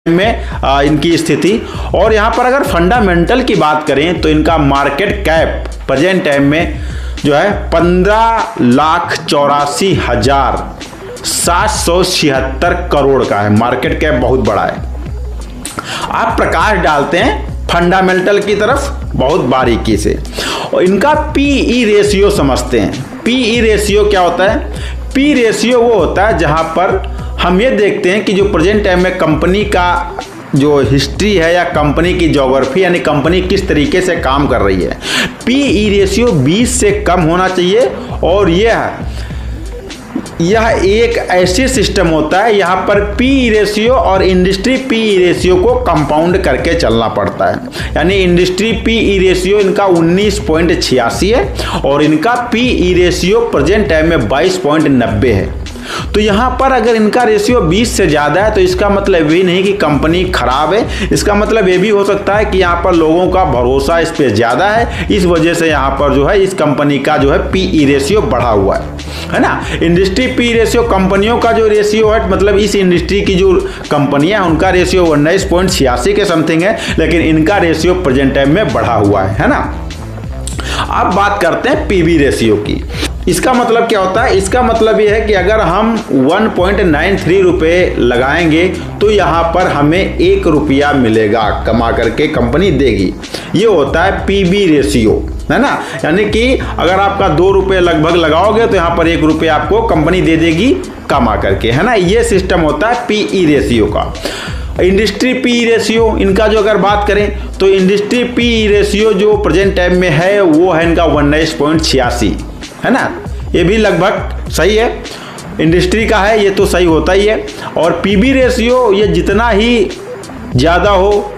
में इनकी स्थिति। और यहाँ पर अगर फंडामेंटल की बात करें तो इनका मार्केट कैप प्रेजेंट टाइम में जो है 15,84,776 करोड़ का है। मार्केट कैप बहुत बड़ा है। आप प्रकाश डालते हैं फंडामेंटल की तरफ बहुत बारीकी से और इनका पीई रेशियो समझते हैं। पीई रेशियो क्या होता है? पी रेशियो वो होता है जहां पर हम ये देखते हैं कि जो प्रेजेंट टाइम में कंपनी का जो हिस्ट्री है या कंपनी की ज्योग्राफी यानी कंपनी किस तरीके से काम कर रही है। पीई रेशियो 20 से कम होना चाहिए और यह एक ऐसी सिस्टम होता है यहाँ पर पी रेशियो और इंडस्ट्री पी रेशियो को कंपाउंड करके चलना पड़ता है। यानी इंडस्ट्री पी रेशियो इनका 19.86 है और इनका पी रेशियो प्रेजेंट टाइम में 22.90 है। तो यहाँ पर अगर इनका रेशियो 20 से ज़्यादा है तो इसका मतलब ये नहीं कि कंपनी खराब है, इसका मतलब ये भी हो सकता है कि यहाँ पर लोगों का भरोसा इस पर ज़्यादा है, इस वजह से यहाँ पर जो है इस कंपनी का जो है पीई रेशियो बढ़ा हुआ है ना। इंडस्ट्री पी रेशियो कंपनियों का जो रेशियो है मतलब इस इंडस्ट्री की जो कंपनियां हैं उनका रेशियो 19.86 के समथिंग है, लेकिन इनका रेशियो प्रेजेंट टाइम में बढ़ा हुआ है ना। अब बात करते हैं पीबी रेशियो की। इसका मतलब क्या होता है? इसका मतलब ये है कि अगर हम 1.93 रुपये लगाएंगे तो यहाँ पर हमें 1 रुपया मिलेगा, कमा करके कंपनी देगी। ये होता है पीबी रेशियो, है ना। यानी कि अगर आपका 2 रुपये लगभग लगाओगे तो यहाँ पर 1 रुपया आपको कंपनी दे देगी कमा करके, है ना। ये सिस्टम होता है पीई रेशियो का। इंडस्ट्री पी रेशियो इनका जो अगर बात करें तो इंडस्ट्री पी रेशियो जो प्रेजेंट टाइम में है वो है इनका 19.86, है ना। ये भी लगभग सही है, इंडस्ट्री का है ये तो सही होता ही है। और पीबी रेशियो ये जितना ही ज़्यादा हो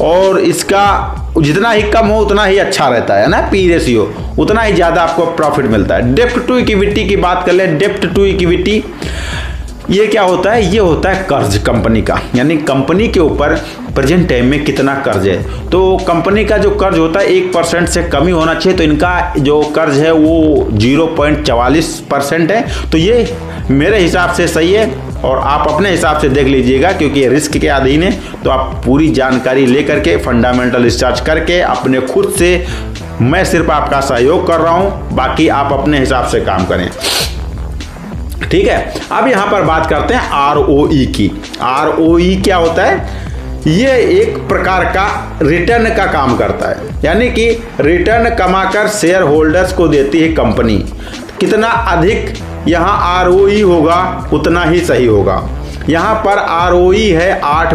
और इसका जितना ही कम हो उतना ही अच्छा रहता है ना। पी रेशियो उतना ही ज़्यादा आपको प्रॉफिट मिलता है। डेप्ट टू इक्विटी की बात कर ले, डेप्ट टू इक्विटी ये क्या होता है? ये होता है कर्ज कंपनी का, यानी कंपनी के ऊपर प्रेजेंट टाइम में कितना कर्ज है। तो कंपनी का जो कर्ज होता है 1% से कम ही होना चाहिए, तो इनका जो कर्ज है वो 0.44% है। तो ये मेरे हिसाब से सही है और आप अपने हिसाब से देख लीजिएगा क्योंकि ये रिस्क के अधीन है। तो आप पूरी जानकारी लेकर के फंडामेंटल रिसर्च करके अपने खुद से, मैं सिर्फ आपका सहयोग कर रहा हूँ, बाकी आप अपने हिसाब से काम करें, ठीक है। अब यहां पर बात करते हैं आरओई की। आरओई क्या होता है? ये एक प्रकार का रिटर्न का काम करता है, यानी कि रिटर्न कमाकर शेयर होल्डर्स को देती है कंपनी। कितना अधिक यहां आरओई होगा उतना ही सही होगा। यहां पर आरओई है 8